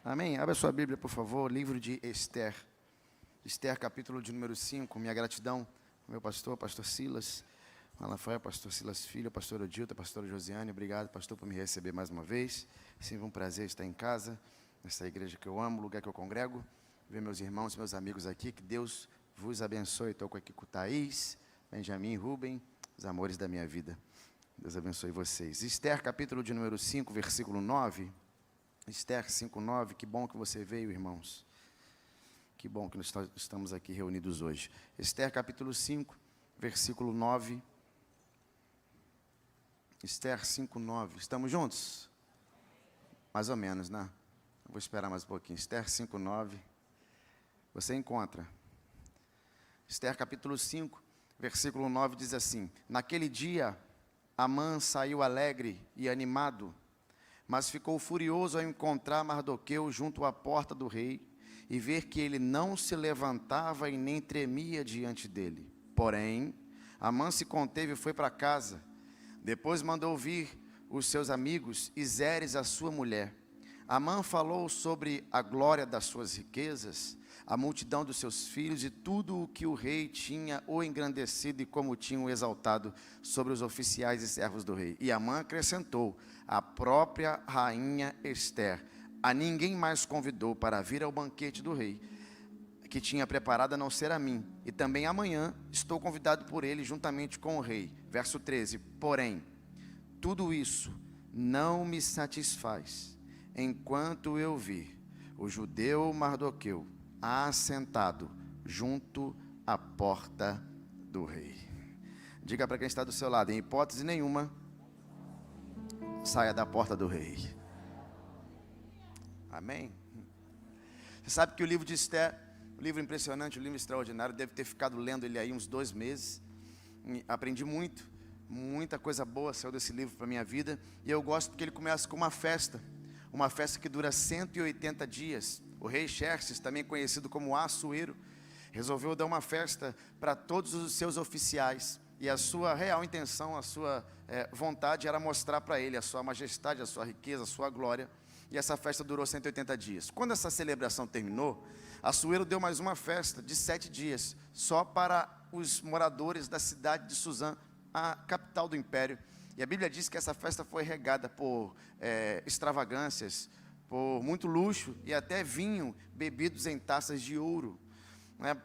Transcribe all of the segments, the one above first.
Amém? Abra sua Bíblia, por favor, livro de Esther. Esther, capítulo de número 5. Minha gratidão ao meu pastor Silas, Malafaia, pastor Silas Filho, pastor Odilta, pastor Josiane. Obrigado, pastor, por me receber mais uma vez. Sempre um prazer estar em casa, nessa igreja que eu amo, lugar que eu congrego. Ver meus irmãos, meus amigos aqui. Que Deus vos abençoe. Estou aqui com o Thaís, Benjamin, Rubem, os amores da minha vida. Deus abençoe vocês. Esther, capítulo de número 5, versículo 9. Esther 5:9, que bom que você veio, irmãos. Que bom que nós estamos aqui reunidos hoje. Esther capítulo 5, versículo 9. Esther 5:9. Estamos juntos? Mais ou menos, né? Vou esperar mais um pouquinho. Esther 5:9. Você encontra. Esther capítulo 5, versículo 9 diz assim: Naquele dia, Amã saiu alegre e animado, mas ficou furioso ao encontrar Mardoqueu junto à porta do rei e ver que ele não se levantava e nem tremia diante dele. Porém, Amã se conteve e foi para casa. Depois mandou vir os seus amigos e Zeres, a sua mulher. Amã falou sobre a glória das suas riquezas, a multidão dos seus filhos e tudo o que o rei tinha o engrandecido e como tinha o exaltado sobre os oficiais e servos do rei. E Amã acrescentou: a própria rainha Esther a ninguém mais convidou para vir ao banquete do rei, que tinha preparado a não ser a mim. E também amanhã estou convidado por ele juntamente com o rei. Verso 13, porém, tudo isso não me satisfaz, enquanto eu vir o judeu Mardoqueu assentado junto à porta do rei. Diga para quem está do seu lado: em hipótese nenhuma, saia da porta do rei. Amém? Você sabe que o livro de Esther, um livro impressionante, um livro extraordinário, deve ter ficado lendo ele aí uns 2 meses. Aprendi muito, muita coisa boa saiu desse livro para a minha vida. E eu gosto porque ele começa com uma festa que dura 180 dias. O rei Xerxes, também conhecido como Assuero, resolveu dar uma festa para todos os seus oficiais. E a sua real intenção, a sua vontade era mostrar para ele a sua majestade, a sua riqueza, a sua glória. E essa festa durou 180 dias. Quando essa celebração terminou, Assuero deu mais uma festa de 7 dias, só para os moradores da cidade de Suzã, a capital do império. E a Bíblia diz que essa festa foi regada por extravagâncias, por muito luxo e até vinho bebidos em taças de ouro.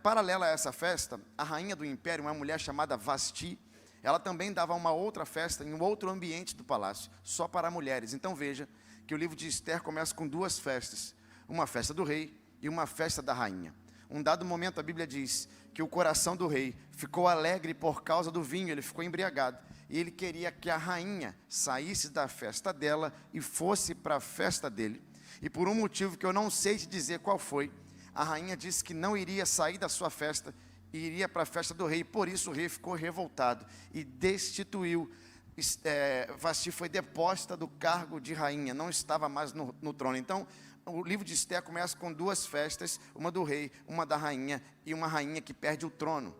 Paralela a essa festa, a rainha do império, uma mulher chamada Vasti, ela também dava uma outra festa em um outro ambiente do palácio, só para mulheres. Então veja que o livro de Esther começa com 2 festas, uma festa do rei e uma festa da rainha. Um dado momento a Bíblia diz que o coração do rei ficou alegre por causa do vinho, ele ficou embriagado. E ele queria que a rainha saísse da festa dela e fosse para a festa dele. E por um motivo que eu não sei te dizer qual foi, a rainha disse que não iria sair da sua festa e iria para a festa do rei. Por isso o rei ficou revoltado e destituiu. Vasti foi deposta do cargo de rainha, não estava mais no trono. Então o livro de Esther começa com 2 festas, uma do rei, uma da rainha, e uma rainha que perde o trono.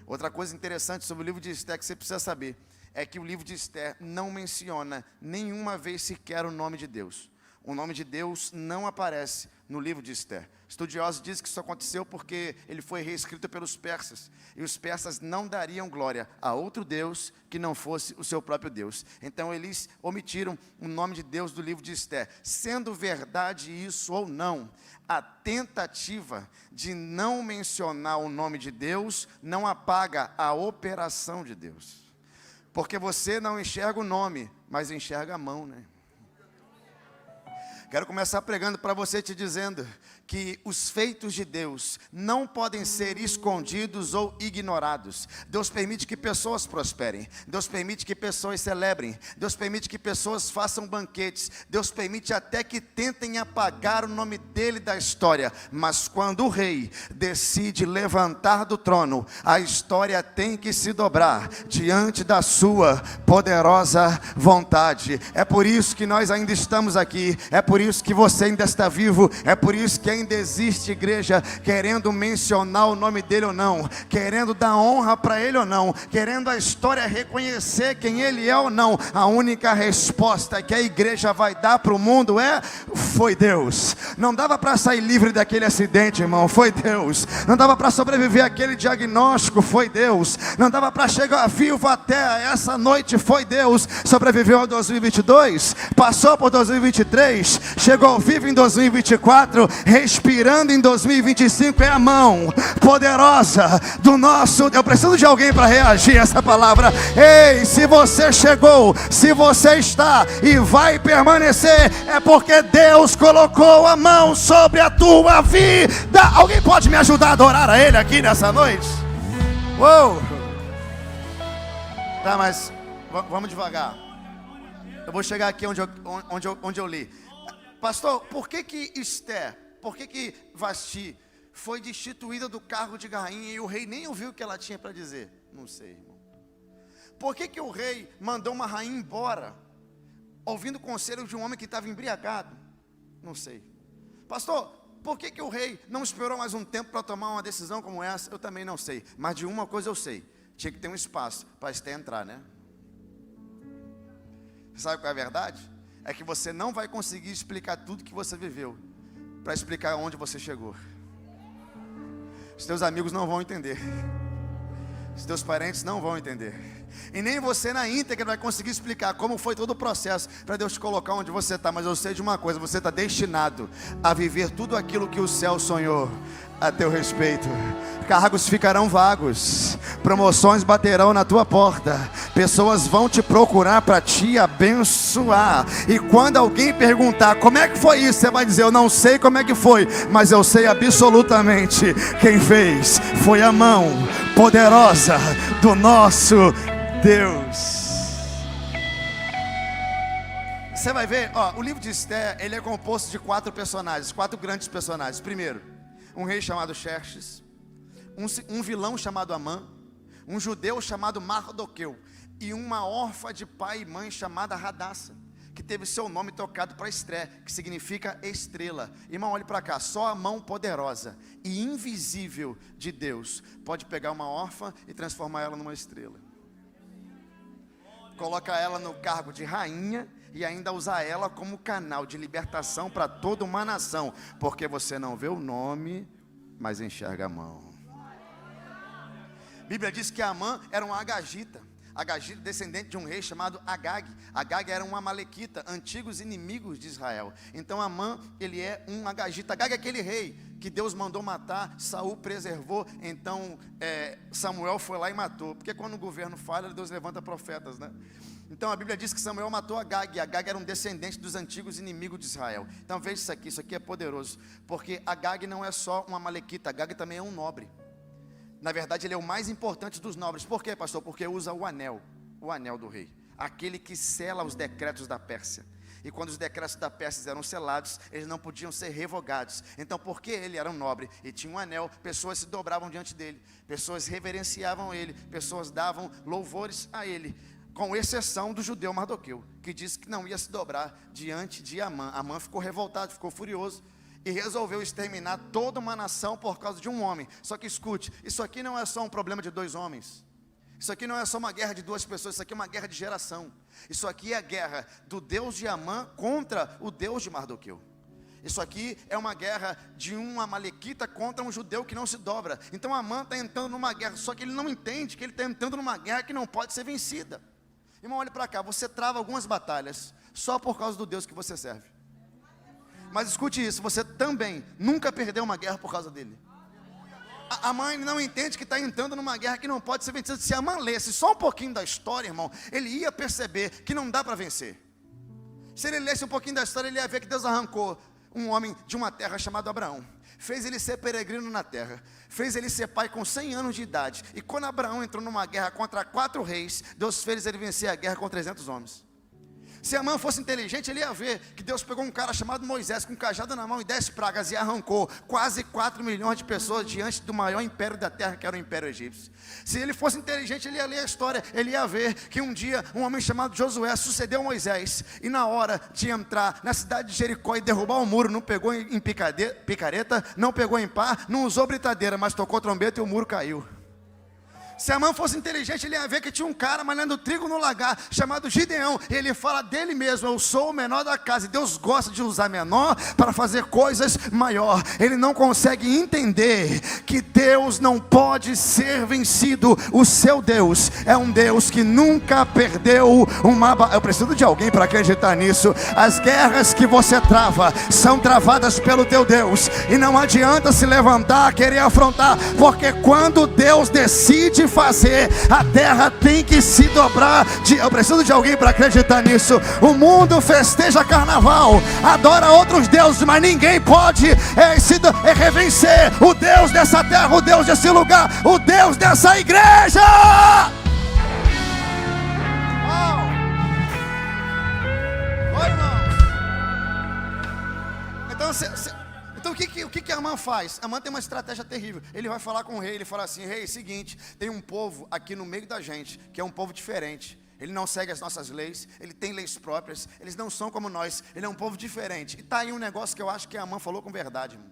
Outra coisa interessante sobre o livro de Esther que você precisa saber é que o livro de Esther não menciona nenhuma vez sequer o nome de Deus. O nome de Deus não aparece no livro de Esther. Estudiosos dizem que isso aconteceu porque ele foi reescrito pelos persas. E os persas não dariam glória a outro Deus que não fosse o seu próprio Deus. Então eles omitiram o nome de Deus do livro de Esther. Sendo verdade isso ou não, a tentativa de não mencionar o nome de Deus não apaga a operação de Deus. Porque você não enxerga o nome, mas enxerga a mão, né? Quero começar pregando para você, te dizendo que os feitos de Deus não podem ser escondidos ou ignorados. Deus permite que pessoas prosperem, Deus permite que pessoas celebrem, Deus permite que pessoas façam banquetes, Deus permite até que tentem apagar o nome dele da história. Mas quando o rei decide levantar do trono, a história tem que se dobrar diante da sua poderosa vontade. É por isso que nós ainda estamos aqui, é por por isso que você ainda está vivo, é por isso que ainda existe igreja, querendo mencionar o nome dele ou não, querendo dar honra para ele ou não, querendo a história reconhecer quem ele é ou não. A única resposta que a igreja vai dar para o mundo foi Deus. Não dava para sair livre daquele acidente, irmão, foi Deus. Não dava para sobreviver àquele diagnóstico, foi Deus. Não dava para chegar vivo até essa noite, foi Deus. Sobreviveu a 2022, passou por 2023, chegou vivo em 2024, respirando em 2025. É a mão poderosa do nosso... Eu preciso de alguém para reagir a essa palavra. Ei, se você chegou, se você está e vai permanecer, é porque Deus colocou a mão sobre a tua vida. Alguém pode me ajudar a adorar a Ele aqui nessa noite? Uou! Tá, mas vamos devagar. Eu vou chegar aqui onde eu li. Pastor, por que Esther, por que Vasti foi destituída do cargo de rainha e o rei nem ouviu o que ela tinha para dizer? Não sei, irmão. Por que o rei mandou uma rainha embora, ouvindo o conselho de um homem que estava embriagado? Não sei. Pastor, por que o rei não esperou mais um tempo para tomar uma decisão como essa? Eu também não sei. Mas de uma coisa eu sei: tinha que ter um espaço para Esther entrar, né? Sabe qual é a verdade? É que você não vai conseguir explicar tudo que você viveu para explicar onde você chegou. Os teus amigos não vão entender, os teus parentes não vão entender, e nem você na íntegra vai conseguir explicar como foi todo o processo para Deus te colocar onde você está. Mas eu sei de uma coisa: você está destinado a viver tudo aquilo que o céu sonhou a teu respeito. Cargos ficarão vagos, promoções baterão na tua porta, pessoas vão te procurar para te abençoar. E quando alguém perguntar como é que foi isso, você vai dizer: eu não sei como é que foi, mas eu sei absolutamente quem fez. Foi a mão poderosa do nosso Deus. Você vai ver, o livro de Esther, ele é composto de 4 personagens, 4 grandes personagens. Primeiro, um rei chamado Xerxes, um vilão chamado Amã, um judeu chamado Mardoqueu e uma órfã de pai e mãe chamada Radassa, que teve seu nome trocado para Esther, que significa estrela. Irmão, olhe para cá: só a mão poderosa e invisível de Deus pode pegar uma órfã e transformar ela numa estrela. Coloca ela no cargo de rainha e ainda usar ela como canal de libertação para toda uma nação, porque você não vê o nome, mas enxerga a mão. A Bíblia diz que Amã era um agagita, descendente de um rei chamado Agag. Agag era um amalequita, antigos inimigos de Israel. Então Amã, ele é um agagita. Agag é aquele rei que Deus mandou matar, Saul preservou. Então Samuel foi lá e matou, porque quando o governo falha, Deus levanta profetas, né? Então a Bíblia diz que Samuel matou Agag. Agag era um descendente dos antigos inimigos de Israel. Então veja isso aqui é poderoso, porque Agag não é só um amalequita, Agag também é um nobre. Na verdade, ele é o mais importante dos nobres. Por quê, pastor? Porque usa o anel do rei, aquele que sela os decretos da Pérsia. E quando os decretos da Pérsia eram selados, eles não podiam ser revogados. Então, porque ele era um nobre e tinha um anel, pessoas se dobravam diante dele, pessoas reverenciavam ele, pessoas davam louvores a ele, com exceção do judeu Mardoqueu, que disse que não ia se dobrar diante de Amã. Amã ficou revoltado, ficou furioso e resolveu exterminar toda uma nação por causa de um homem. Só que escute, isso aqui não é só um problema de 2 homens. Isso aqui não é só uma guerra de 2 pessoas, isso aqui é uma guerra de geração. Isso aqui é a guerra do Deus de Amã contra o Deus de Mardoqueu. Isso aqui é uma guerra de um amalequita contra um judeu que não se dobra. Então Amã está entrando numa guerra, só que ele não entende que ele está entrando numa guerra que não pode ser vencida. Irmão, olhe para cá: você trava algumas batalhas só por causa do Deus que você serve. Mas escute isso: você também nunca perdeu uma guerra por causa dele. A mãe não entende que está entrando numa guerra que não pode ser vencida. Se a mãe lesse só um pouquinho da história, irmão, ele ia perceber que não dá para vencer. Se ele lesse um pouquinho da história, ele ia ver que Deus arrancou um homem de uma terra chamado Abraão, fez ele ser peregrino na terra, fez ele ser pai com 100 anos de idade. E quando Abraão entrou numa guerra contra 4 reis, Deus fez ele vencer a guerra com 300 homens. Se Amã fosse inteligente, ele ia ver que Deus pegou um cara chamado Moisés com um cajado na mão e 10 pragas e arrancou quase 4 milhões de pessoas diante do maior império da terra, que era o Império Egípcio. Se ele fosse inteligente, ele ia ler a história, ele ia ver que um dia um homem chamado Josué sucedeu Moisés, e na hora de entrar na cidade de Jericó e derrubar o muro, não pegou em picareta, não pegou em pá, não usou britadeira, mas tocou trombeta e o muro caiu. Se Amã fosse inteligente, ele ia ver que tinha um cara malhando trigo no lagar, chamado Gideão, e ele fala dele mesmo: eu sou o menor da casa. E Deus gosta de usar menor para fazer coisas maior. Ele não consegue entender que Deus não pode ser vencido. O seu Deus é um Deus que nunca perdeu uma Eu preciso de alguém para acreditar nisso. As guerras que você trava são travadas pelo teu Deus, e não adianta se levantar, querer afrontar, porque quando Deus decide fazer, a terra tem que se dobrar. Eu preciso de alguém para acreditar nisso. O mundo festeja carnaval, adora outros deuses, mas ninguém pode revencer o Deus dessa terra, o Deus desse lugar, o Deus dessa igreja. Então o que Amã faz? Amã tem uma estratégia terrível. Ele vai falar com o rei, ele fala assim: rei, seguinte, tem um povo aqui no meio da gente, que é um povo diferente. Ele não segue as nossas leis, ele tem leis próprias, eles não são como nós, ele é um povo diferente. E tá aí um negócio que eu acho que Amã falou com verdade, irmão.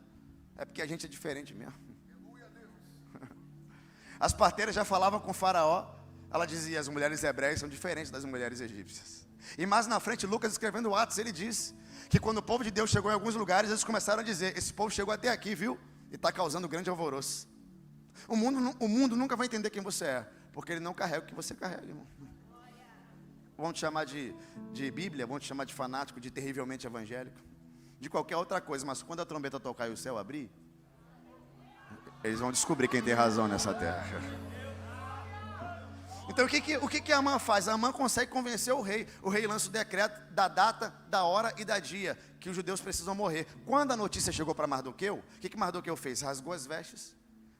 É porque a gente é diferente mesmo. As parteiras já falavam com o faraó, ela dizia: as mulheres hebreias são diferentes das mulheres egípcias. E mais na frente, Lucas, escrevendo Atos, ele diz que quando o povo de Deus chegou em alguns lugares, eles começaram a dizer: esse povo chegou até aqui, viu? E está causando grande alvoroço. O mundo nunca vai entender quem você é, porque ele não carrega o que você carrega, irmão. Vão te chamar de Bíblia, vão te chamar de fanático, de terrivelmente evangélico, de qualquer outra coisa, mas quando a trombeta tocar e o céu abrir, eles vão descobrir quem tem razão nessa terra. Então o que Amã faz? Amã consegue convencer o rei. O rei lança o decreto da data, da hora e da dia que os judeus precisam morrer. Quando a notícia chegou para Mardoqueu, o que Mardoqueu fez? Rasgou as vestes,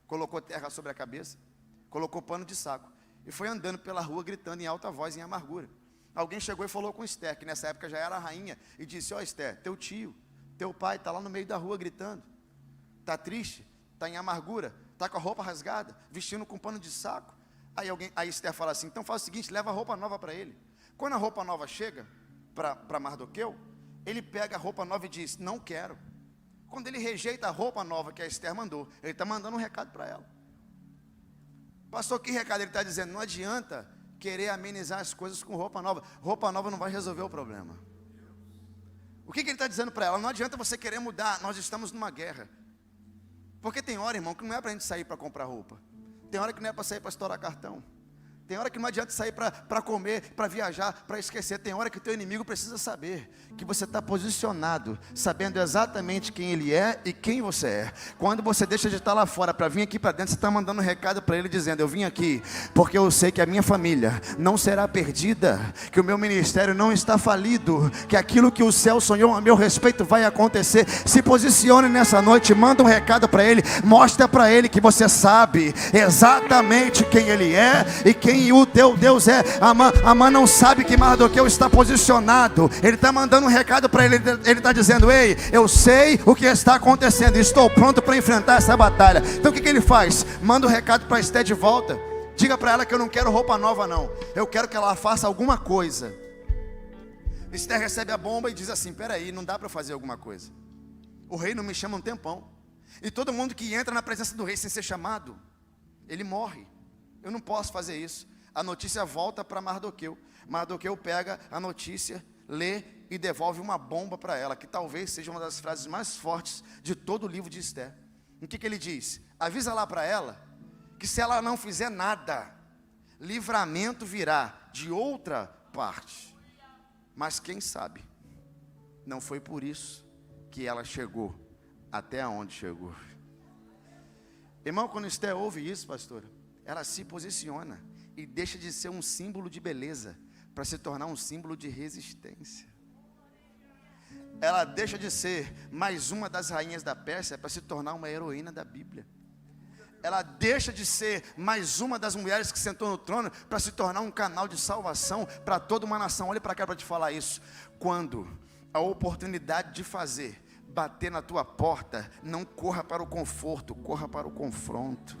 colocou terra sobre a cabeça, colocou pano de saco e foi andando pela rua gritando em alta voz, em amargura. Alguém chegou e falou com Esther, que nessa época já era a rainha, e disse: ó Esther, teu tio, teu pai está lá no meio da rua gritando, está triste, está em amargura, está com a roupa rasgada, vestindo com pano de saco. Aí Esther fala assim: então faz o seguinte, leva a roupa nova para ele. Quando a roupa nova chega para Mardoqueu, ele pega a roupa nova e diz: não quero. Quando ele rejeita a roupa nova que a Esther mandou, ele está mandando um recado para ela. Pastor, que recado ele está dizendo? Não adianta querer amenizar as coisas com roupa nova. Roupa nova não vai resolver o problema. O que ele está dizendo para ela? Não adianta você querer mudar, nós estamos numa guerra. Porque tem hora, irmão, que não é para a gente sair para comprar roupa. Tem hora que não é para sair para estourar cartão. Tem hora que não adianta sair para comer, para viajar, para esquecer. Tem hora que o teu inimigo precisa saber que você está posicionado, sabendo exatamente quem ele é e quem você é. Quando você deixa de estar lá fora para vir aqui para dentro, você está mandando um recado para ele dizendo: eu vim aqui porque eu sei que a minha família não será perdida, que o meu ministério não está falido, que aquilo que o céu sonhou a meu respeito vai acontecer. Se posicione nessa noite, manda um recado para ele, mostra para ele que você sabe exatamente quem ele é e quem o teu Deus é. Amã não sabe que Mardoqueu está posicionado. Ele está mandando um recado para ele. Ele está dizendo: ei, eu sei o que está acontecendo, estou pronto para enfrentar essa batalha. Então o que ele faz? Manda um recado para Esther de volta. Diga para ela que eu não quero roupa nova não, eu quero que ela faça alguma coisa. Esther recebe a bomba e diz assim: peraí, não dá para fazer alguma coisa. O rei não me chama um tempão, e todo mundo que entra na presença do rei sem ser chamado, ele morre. Eu não posso fazer isso. A notícia volta para Mardoqueu. Mardoqueu pega a notícia, lê e devolve uma bomba para ela, que talvez seja uma das frases mais fortes de todo o livro de Esther. O que ele diz? Avisa lá para ela que se ela não fizer nada, livramento virá de outra parte. Mas quem sabe, não foi por isso que ela chegou até onde chegou. Irmão, quando Esther ouve isso, pastora, ela se posiciona e deixa de ser um símbolo de beleza para se tornar um símbolo de resistência. Ela deixa de ser mais uma das rainhas da Pérsia para se tornar uma heroína da Bíblia. ela deixa de ser mais uma das mulheres que sentou no trono para se tornar um canal de salvação para toda uma nação. Olha para cá para te falar isso. Quando a oportunidade de fazer bater na tua porta, não corra para o conforto, corra para o confronto.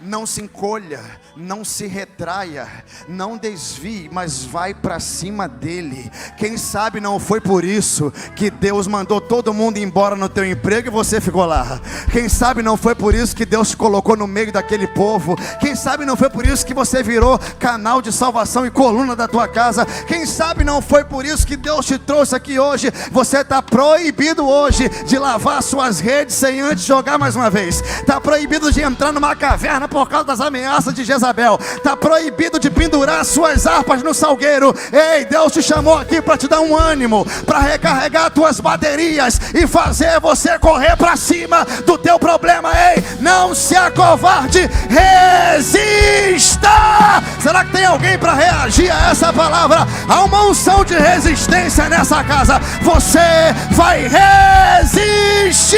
Não se encolha, não se retraia, não desvie, mas vai para cima dele. Quem sabe não foi por isso que Deus mandou todo mundo embora no teu emprego e você ficou lá. Quem sabe não foi por isso que Deus te colocou no meio daquele povo. Quem sabe não foi por isso que você virou canal de salvação e coluna da tua casa. Quem sabe não foi por isso que Deus te trouxe aqui hoje. Você está proibido hoje de lavar suas redes sem antes jogar mais uma vez. Está proibido de entrar numa caverna por causa das ameaças de Jezabel. Está proibido de pendurar suas harpas no salgueiro. Ei, Deus te chamou aqui para te dar um ânimo, para recarregar tuas baterias e fazer você correr para cima do teu problema. Ei, não se acovarde, resista. Será que tem alguém para reagir a essa palavra? Há uma unção de resistência nessa casa. Você vai resistir.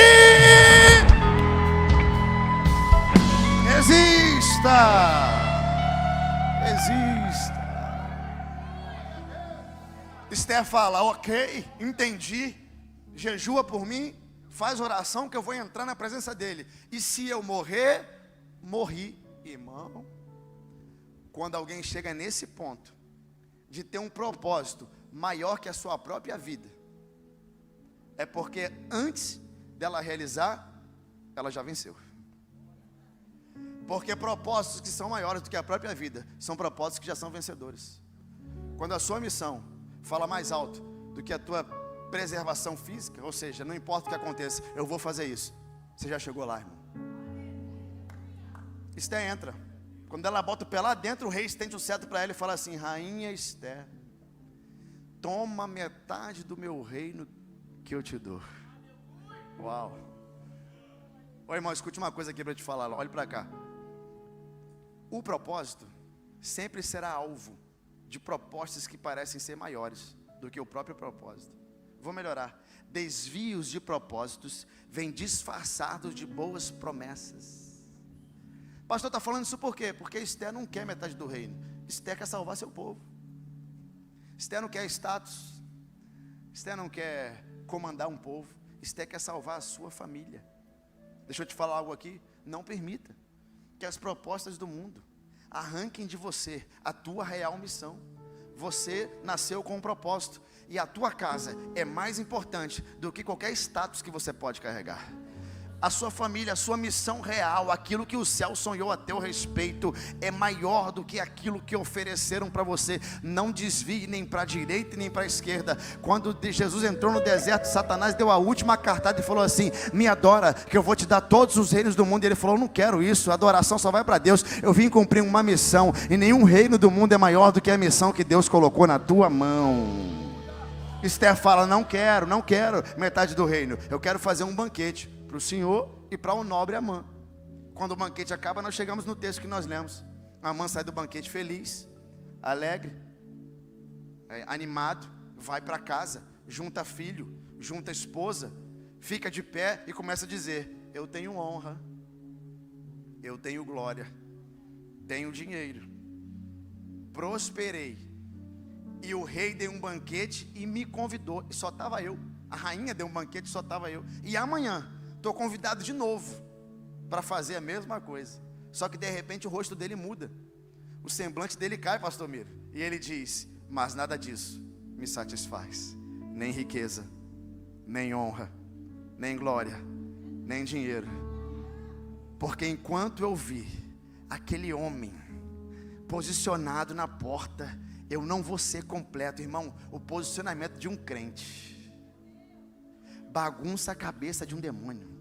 Resista. Esther fala: ok, entendi, jejua por mim, faz oração que eu vou entrar na presença dele. E se eu morrer, morri. Irmão, quando alguém chega nesse ponto de ter um propósito maior que a sua própria vida, é porque antes dela realizar, ela já venceu. Porque propósitos que são maiores do que a própria vida são propósitos que já são vencedores. Quando a sua missão fala mais alto do que a tua preservação física, ou seja, não importa o que aconteça, eu vou fazer isso. Você já chegou lá, irmão. Esther entra. Quando ela bota o pé lá dentro, o rei estende o cetro para ela e fala assim: rainha Esther, toma metade do meu reino que eu te dou. Uau. Ô irmão, escute uma coisa aqui para te falar. Olhe para cá. O propósito sempre será alvo de propostas que parecem ser maiores do que o próprio propósito. Vou melhorar. Desvios de propósitos vêm disfarçados de boas promessas. O pastor está falando isso por quê? Porque Esther não quer metade do reino. Esther quer salvar seu povo. Esther não quer status. Esther não quer comandar um povo. Esther quer salvar a sua família. Deixa eu te falar algo aqui. Não permita que as propostas do mundo arranquem de você a tua real missão. Você nasceu com um propósito, e a tua casa é mais importante do que qualquer status que você pode carregar. A sua família, a sua missão real, aquilo que o céu sonhou a teu respeito, é maior do que aquilo que ofereceram para você. Não desvie nem para a direita nem para a esquerda. Quando Jesus entrou no deserto, Satanás deu a última cartada e falou assim: me adora, que eu vou te dar todos os reinos do mundo. E ele falou: não quero isso, a adoração só vai para Deus. Eu vim cumprir uma missão, e nenhum reino do mundo é maior do que a missão que Deus colocou na tua mão. Esther fala: não quero metade do reino. Eu quero fazer um banquete para o Senhor e para o nobre Amã. Quando o banquete acaba, nós chegamos no texto que nós lemos. Amã sai do banquete feliz, alegre, animado, vai para casa, junta filho, junta esposa, fica de pé e começa a dizer: eu tenho honra, eu tenho glória, tenho dinheiro, prosperei, e o rei deu um banquete e me convidou, e só estava eu. A rainha deu um banquete e só estava eu. E amanhã estou convidado de novo para fazer a mesma coisa. Só que de repente o rosto dele muda, o semblante dele cai, pastor Miro, e ele diz: mas nada disso me satisfaz, nem riqueza, nem honra, nem glória, nem dinheiro. Porque enquanto eu vi aquele homem posicionado na porta, eu não vou ser completo. Irmão, o posicionamento de um crente bagunça a cabeça de um demônio.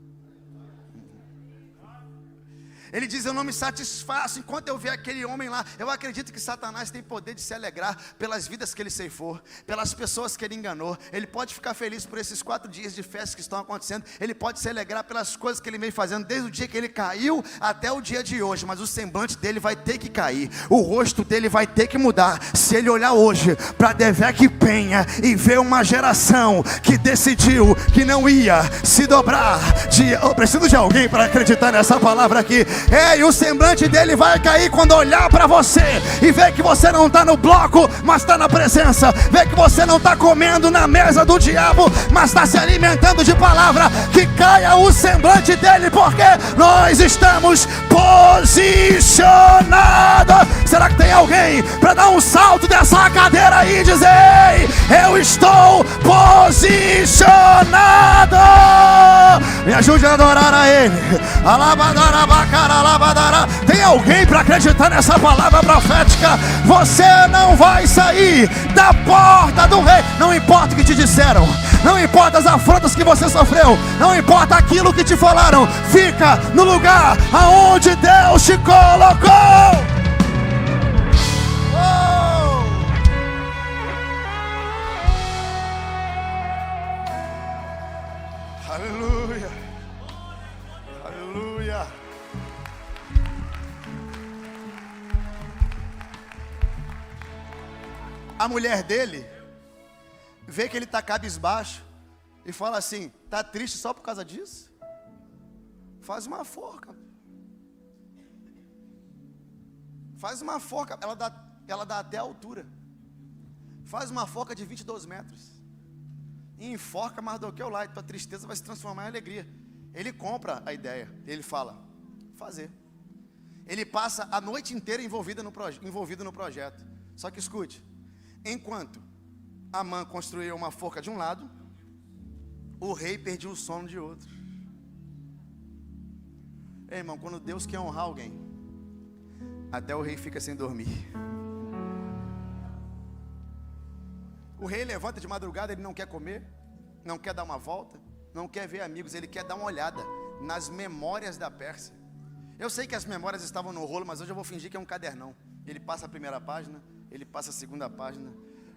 Ele diz: eu não me satisfaço enquanto eu ver aquele homem lá. Eu acredito que Satanás tem poder de se alegrar pelas vidas que ele ceifou, pelas pessoas que ele enganou. Ele pode ficar feliz por esses 4 dias de festa que estão acontecendo. Ele pode se alegrar pelas coisas que ele vem fazendo desde o dia que ele caiu até o dia de hoje. Mas o semblante dele vai ter que cair, o rosto dele vai ter que mudar. Se ele olhar hoje para Devec Penha e ver uma geração que decidiu que não ia se dobrar. Eu preciso de alguém para acreditar nessa palavra aqui. E o semblante dele vai cair quando olhar para você e ver que você não está no bloco, mas está na presença. Ver que você não está comendo na mesa do diabo, mas está se alimentando de palavra. Que caia o semblante dele, porque nós estamos posicionados. Será que tem alguém para dar um salto dessa cadeira aí e dizer: ei, eu estou posicionado? Me ajude a adorar a Ele. Tem alguém para acreditar nessa palavra profética? Você não vai sair da porta do rei. Não importa o que te disseram, não importa as afrontas que você sofreu, não importa aquilo que te falaram. Fica no lugar aonde Deus te colocou. Aleluia, aleluia. A mulher dele vê que ele está cabisbaixo e fala assim: está triste só por causa disso? Faz uma forca. Faz uma forca. Ela dá até a altura. Faz uma forca de 22 metros. E enforca Mardoqueu lá, e tua tristeza vai se transformar em alegria. Ele compra a ideia, ele fala: fazer. Ele passa a noite inteira envolvido no projeto. Só que escute, enquanto Amã construía uma forca de um lado, o rei perdia o sono de outro. Ei, irmão, quando Deus quer honrar alguém, até o rei fica sem dormir. O rei levanta de madrugada, ele não quer comer, não quer dar uma volta, não quer ver amigos, ele quer dar uma olhada nas memórias da Pérsia. Eu sei que as memórias estavam no rolo, mas hoje eu vou fingir que é um cadernão. Ele passa a primeira página, ele passa a segunda página.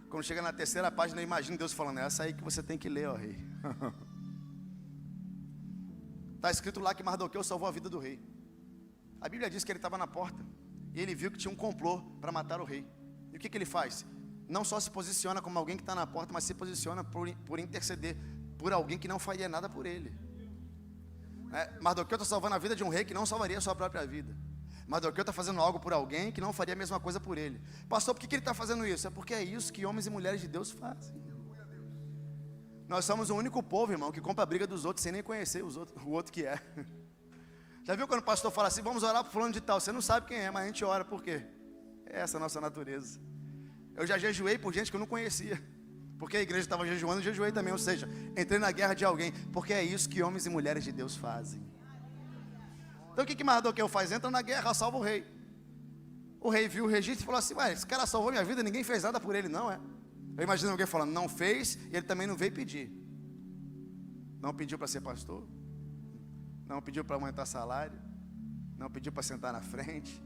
Quando chega na terceira página, eu imagino Deus falando: é essa aí que você tem que ler, ó rei. Está escrito lá que Mardoqueu salvou a vida do rei. A Bíblia diz que ele estava na porta e ele viu que tinha um complô para matar o rei. E o que ele faz? Não só se posiciona como alguém que está na porta, mas se posiciona por interceder por alguém que não faria nada por ele. Mardoqueu está salvando a vida de um rei que não salvaria a sua própria vida. Mardoqueu está fazendo algo por alguém que não faria a mesma coisa por ele. Pastor, por que ele está fazendo isso? É porque é isso que homens e mulheres de Deus fazem. Nós somos o único povo, irmão, que compra a briga dos outros sem nem conhecer o outro que é. Já viu quando o pastor fala assim: vamos orar para fulano de tal? Você não sabe quem é, mas a gente ora. Por quê? É essa a nossa natureza. Eu já jejuei por gente que eu não conhecia, porque a igreja estava jejuando, eu jejuei também. Ou seja, entrei na guerra de alguém, porque é isso que homens e mulheres de Deus fazem. Então o que Mardoqueu faz? Entra na guerra, salva o rei. O rei viu o registro e falou assim: ué, esse cara salvou minha vida, ninguém fez nada por ele, não é? Eu imagino alguém falando: não fez, e ele também não veio pedir. Não pediu para ser pastor, não pediu para aumentar salário, não pediu para sentar na frente,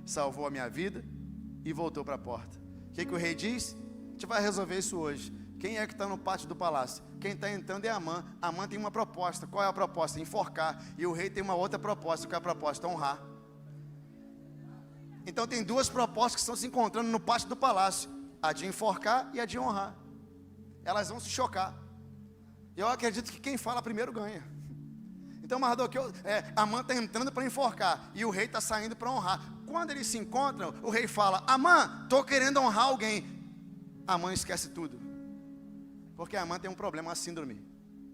salvou a minha vida e voltou para a porta. O que o rei diz? A gente vai resolver isso hoje. Quem é que está no pátio do palácio? Quem está entrando é Amã. Amã tem uma proposta. Qual é a proposta? Enforcar. E o rei tem uma outra proposta. Qual é a proposta? Honrar. Então tem duas propostas que estão se encontrando no pátio do palácio: a de enforcar e a de honrar. Elas vão se chocar. Eu acredito que quem fala primeiro ganha. Então Mardoqueu, Amã está entrando para enforcar e o rei está saindo para honrar. Quando eles se encontram, o rei fala: Amã, estou querendo honrar alguém. Amã esquece tudo, porque Amã tem um problema, uma síndrome.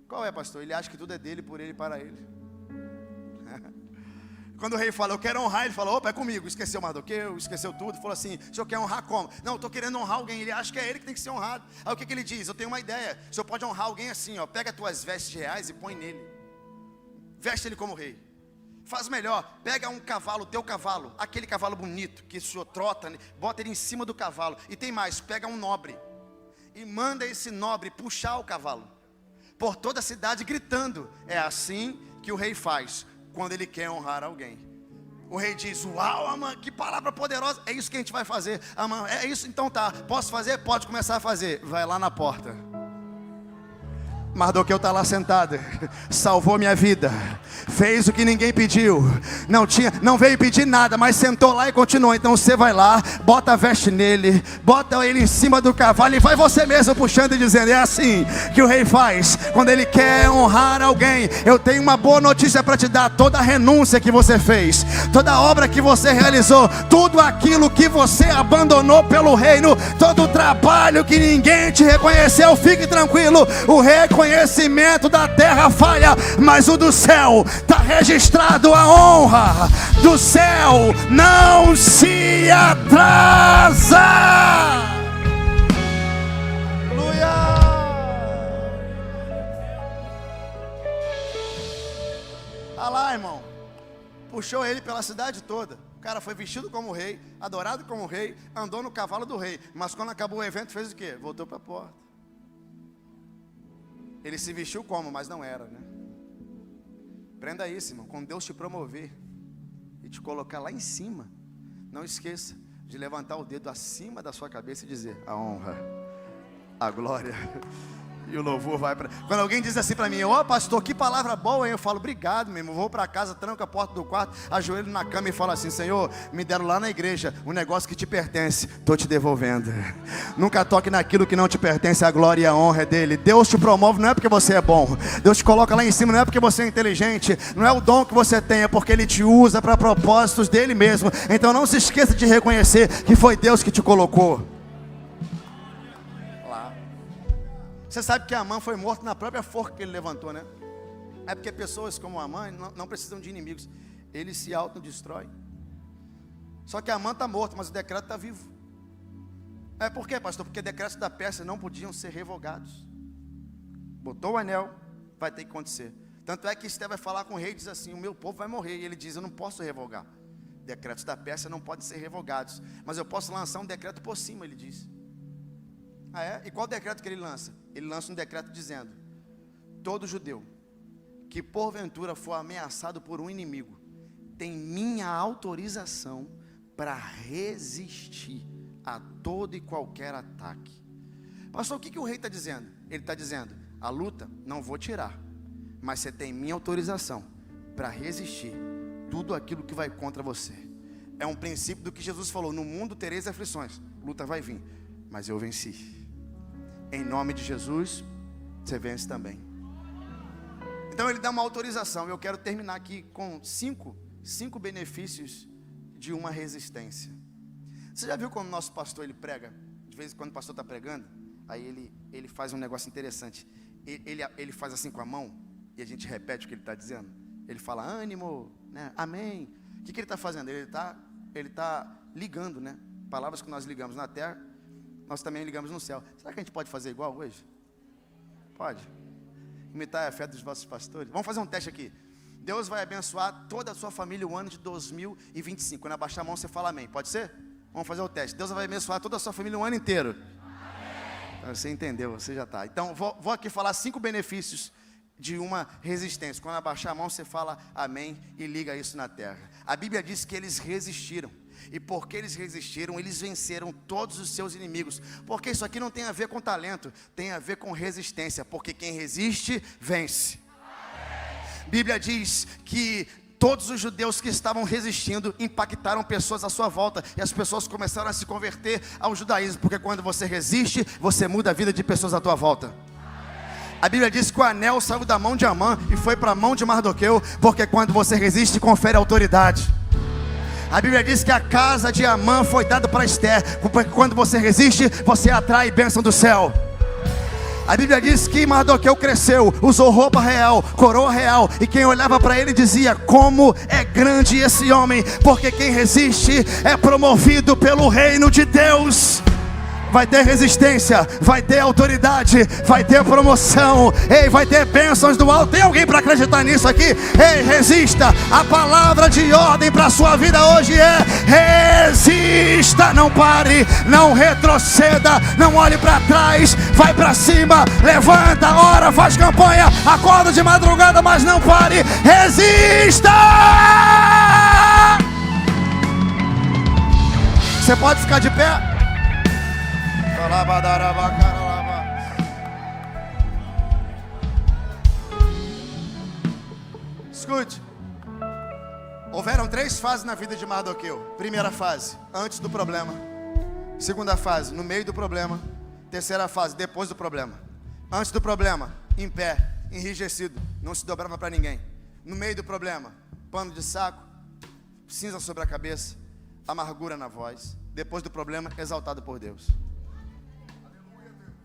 Qual é, pastor? Ele acha que tudo é dele, por ele e para ele. Quando o rei fala: eu quero honrar, ele fala: opa, é comigo. Esqueceu Mardoqueu, esqueceu tudo. Falou assim: o senhor quer honrar como? Não, estou querendo honrar alguém. Ele acha que é ele que tem que ser honrado. Aí o que ele diz? Eu tenho uma ideia. O senhor pode honrar alguém assim, ó: pega as tuas vestes reais e põe nele. Veste ele como rei. Faz melhor, pega um cavalo, teu cavalo, aquele cavalo bonito que o senhor trota, bota ele em cima do cavalo. E tem mais, pega um nobre e manda esse nobre puxar o cavalo por toda a cidade gritando. É assim que o rei faz quando ele quer honrar alguém. O rei diz: uau, Amã, que palavra poderosa. É isso que a gente vai fazer. Amã, é isso? Então tá, posso fazer? Pode começar a fazer. Vai lá na porta. Mardoqueu está lá sentado, salvou minha vida, fez o que ninguém pediu, não veio pedir nada, mas sentou lá e continuou. Então você vai lá, bota a veste nele, bota ele em cima do cavalo e vai você mesmo puxando e dizendo: é assim que o rei faz quando ele quer honrar alguém. Eu tenho uma boa notícia para te dar: toda a renúncia que você fez, toda a obra que você realizou, tudo aquilo que você abandonou pelo reino, todo o trabalho que ninguém te reconheceu, fique tranquilo, o reconhecimento da terra falha, mas o do céu está registrado. A honra do céu não se atrasa. Aleluia. Olha lá, irmão, puxou ele pela cidade toda. O cara foi vestido como rei, adorado como rei, andou no cavalo do rei, mas quando acabou o evento fez o quê? Voltou para a porta. Ele se vestiu como, mas não era, né? Aprenda isso, irmão. Quando Deus te promover e te colocar lá em cima, não esqueça de levantar o dedo acima da sua cabeça e dizer: a honra, a glória e o louvor vai para... Quando alguém diz assim para mim: ó, pastor, que palavra boa, hein? Eu falo: obrigado, meu irmão. Vou para casa, tranco a porta do quarto, ajoelho na cama e falo assim: Senhor, me deram lá na igreja um negócio que te pertence, estou te devolvendo. Nunca toque naquilo que não te pertence. A glória e a honra é dele. Deus te promove não é porque você é bom, Deus te coloca lá em cima não é porque você é inteligente, não é o dom que você tem, é porque ele te usa para propósitos dele mesmo. Então não se esqueça de reconhecer que foi Deus que te colocou. Você sabe que Amã foi morto na própria forca que ele levantou, né? É porque pessoas como Amã não precisam de inimigos, eles se autodestroem. Só que Amã está morto, mas o decreto está vivo. É por quê, pastor? Porque decretos da Pérsia não podiam ser revogados. Botou o anel, vai ter que acontecer. Tanto é que Esté vai falar com o rei e diz assim: o meu povo vai morrer. E ele diz: eu não posso revogar. Decretos da Pérsia não podem ser revogados, mas eu posso lançar um decreto por cima, ele diz. Ah, é? E qual decreto que ele lança? Ele lança um decreto dizendo: todo judeu que porventura for ameaçado por um inimigo tem minha autorização para resistir a todo e qualquer ataque. Pastor, o que o rei está dizendo? Ele está dizendo: a luta não vou tirar, mas você tem minha autorização para resistir tudo aquilo que vai contra você. É um princípio do que Jesus falou: no mundo tereis aflições, luta vai vir, mas eu venci. Em nome de Jesus, você vence também. Então ele dá uma autorização. Eu quero terminar aqui com cinco benefícios de uma resistência. Você já viu quando o nosso pastor ele prega? De vez em quando o pastor está pregando, aí ele faz um negócio interessante. Ele faz assim com a mão, e a gente repete o que ele está dizendo. Ele fala: ânimo, né? Amém. O que ele está fazendo? Ele está ligando, né? Palavras que nós ligamos na terra, nós também ligamos no céu. Será que a gente pode fazer igual hoje? Pode? Imitar a fé dos vossos pastores? Vamos fazer um teste aqui. Deus vai abençoar toda a sua família o ano de 2025. Quando abaixar a mão você fala amém. Pode ser? Vamos fazer o teste. Deus vai abençoar toda a sua família o ano inteiro. Amém. Você entendeu, você já está. Então vou aqui falar 5 benefícios de uma resistência. Quando abaixar a mão você fala amém e liga isso na terra. A Bíblia diz que eles resistiram. E porque eles resistiram, eles venceram todos os seus inimigos. Porque isso aqui não tem a ver com talento, tem a ver com resistência. Porque quem resiste, vence. Bíblia diz que todos os judeus que estavam resistindo impactaram pessoas à sua volta. E as pessoas começaram a se converter ao judaísmo. Porque quando você resiste, você muda a vida de pessoas à tua volta. A Bíblia diz que o anel saiu da mão de Amã e foi para a mão de Mardoqueu. Porque quando você resiste, confere autoridade. A Bíblia diz que a casa de Amã foi dada para Esté, porque quando você resiste, você atrai bênção do céu. A Bíblia diz que Mardoqueu cresceu, usou roupa real, coroa real, e quem olhava para ele dizia: como é grande esse homem, porque quem resiste é promovido pelo reino de Deus. Vai ter resistência, vai ter autoridade, vai ter promoção, ei, vai ter bênçãos do alto. Tem alguém para acreditar nisso aqui? Ei, resista. A palavra de ordem para a sua vida hoje é: resista, não pare, não retroceda, não olhe para trás, vai para cima, levanta, ora, faz campanha, acorda de madrugada, mas não pare, resista. Você pode ficar de pé? Escute. Houveram 3 fases na vida de Mardoqueu. Primeira fase, antes do problema. Segunda fase, no meio do problema. Terceira fase, depois do problema. Antes do problema, em pé, enrijecido, não se dobrava para ninguém. No meio do problema, pano de saco, cinza sobre a cabeça, amargura na voz. Depois do problema, exaltado por Deus.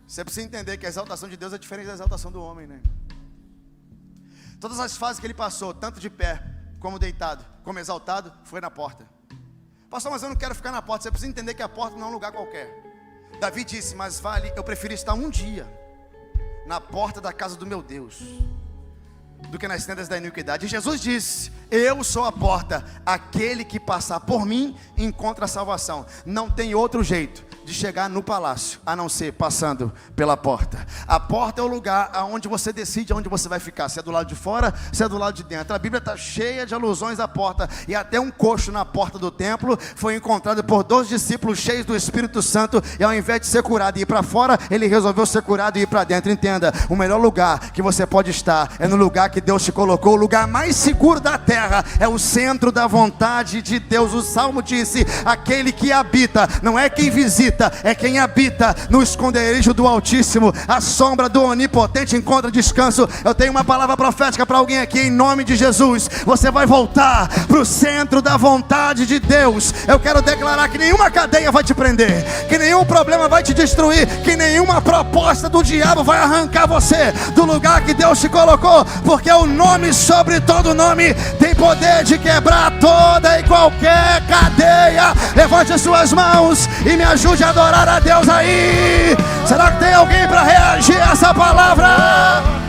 Você precisa entender que a exaltação de Deus é diferente da exaltação do homem, né? Todas as fases que ele passou, tanto de pé, como deitado, como exaltado, foi na porta. Pastor, mas eu não quero ficar na porta. Você precisa entender que a porta não é um lugar qualquer. Davi disse, mas vale, eu prefiro estar um dia na porta da casa do meu Deus do que nas tendas da iniquidade. E Jesus disse, eu sou a porta, aquele que passar por mim encontra a salvação. Não tem outro jeito de chegar no palácio, a não ser passando pela porta. A porta é o lugar onde você decide onde você vai ficar, se é do lado de fora, se é do lado de dentro. A Bíblia está cheia de alusões à porta, e até um coxo na porta do templo foi encontrado por 2 discípulos cheios do Espírito Santo, e ao invés de ser curado e ir para fora, ele resolveu ser curado e ir para dentro. Entenda, o melhor lugar que você pode estar é no lugar que Deus te colocou. O lugar mais seguro da terra é o centro da vontade de Deus. O Salmo disse, aquele que habita, não é quem visita, é quem habita no esconderijo do Altíssimo, a sombra do Onipotente encontra descanso. Eu tenho uma palavra profética para alguém aqui, em nome de Jesus. Você vai voltar para o centro da vontade de Deus. Eu quero declarar que nenhuma cadeia vai te prender, que nenhum problema vai te destruir, que nenhuma proposta do diabo vai arrancar você do lugar que Deus te colocou, porque o nome sobre todo nome tem poder de quebrar toda e qualquer cadeia. Levante as suas mãos e me ajude a adorar a Deus aí. Será que tem alguém para reagir a essa palavra?